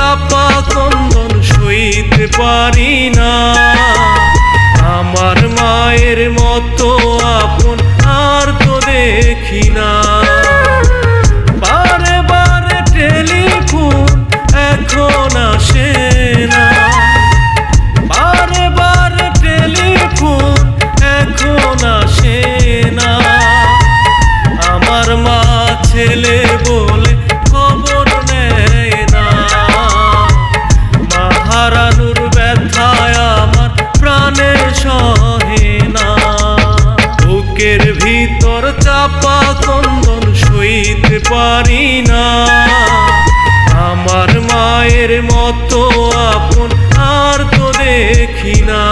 চাপা কন্দন সইতে পারি না। আমার মায়ের মতো আপন আর তো দেখি না। বারে বারে টেলিফোন এখন আসে না, বারে বারে টেলিফোন এখন আসে না। আমার মা ছেলে বলে খবর নেয় না। মা হারানোর ব্যথায় আমার প্রাণে সহে না। বুকের ভিতর চাপা কন্দন সইতে পারি না। আমার মায়ের মতো আপন আর তো দেখি না।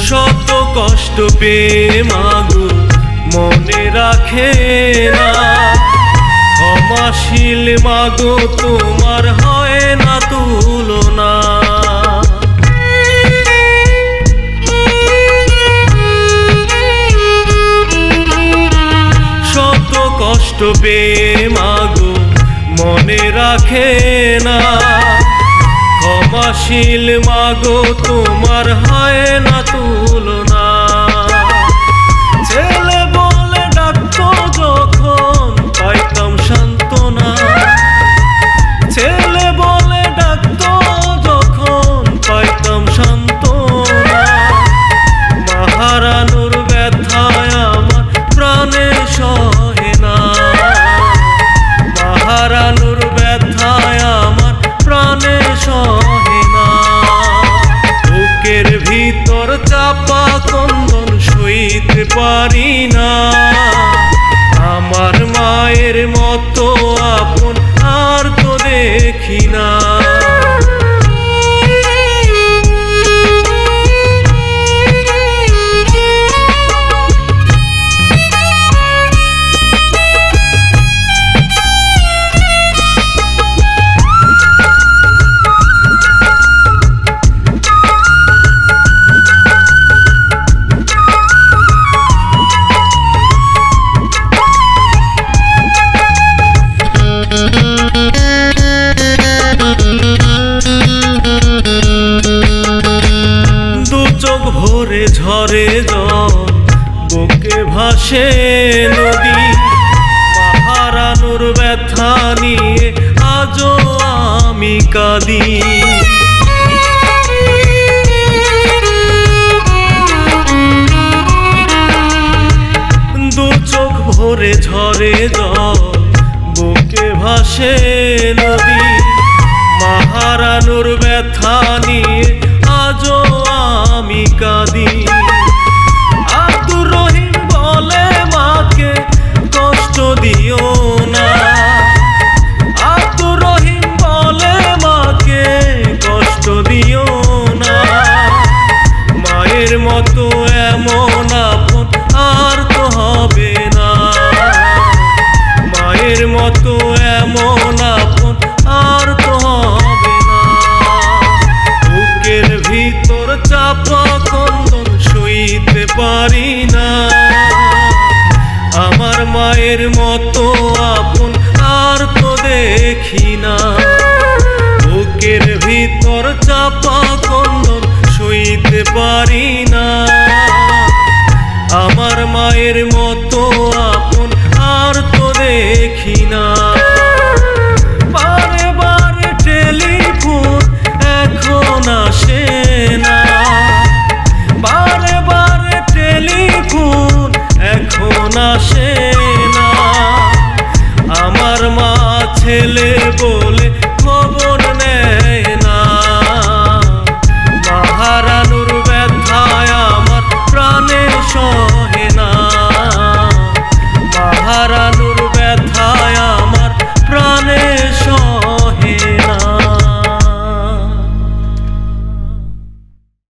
শত কষ্ট পেয়ে মাগো মনে রাখে না। ক্ষমাশীল মাগো তোমার হয় না তুলনা। শত কষ্ট পেয়ে মাগো মনে রাখে না। ক্ষমাশীল মাগো তোমার হয় না তুলনা। ছেলে বলে ডাকতো যখন পাইতাম সান্ত্বনা। ছেলে বলে ডাকতো যখন পাইতাম সান্ত্বনা। মা হারানোর ব্যথায় আমার প্রাণে সহে না। মা হারানোর ব্যথায় আমার প্রাণে সহে না। বুকের ভিতর চাপা কন্দন সইতে পারি না। আমার মায়ের মতো আপন আর তো দেখি না। চোখ ভরে ঝরে জল বুকে ভাসে নদী। হারানোর ব্যথা নিয়ে আজও আমি কাঁদি। দু চোখ ভরে ঝরে জল বুকে ভাসে নদী। মা হারানোর ব্যথা নিয়ে আজও আমি কাঁদি। আব্দুর রহিম বলে মাকে কষ্ট দিও না। আব্দুর রহিম বলে মাকে কষ্ট দিও না। মায়ের মতো এমন আপন আর তো হবে না। মায়ের মতো এমন আপন আর তো হবে না। বুকের ভিতর চাপা কন্দন সইতে পারি না। আমার মায়ের মতো আপন আর তো দেখি না। বুকের ভিতর চাপা কন্দন সইতে পারি না। আমার মায়ের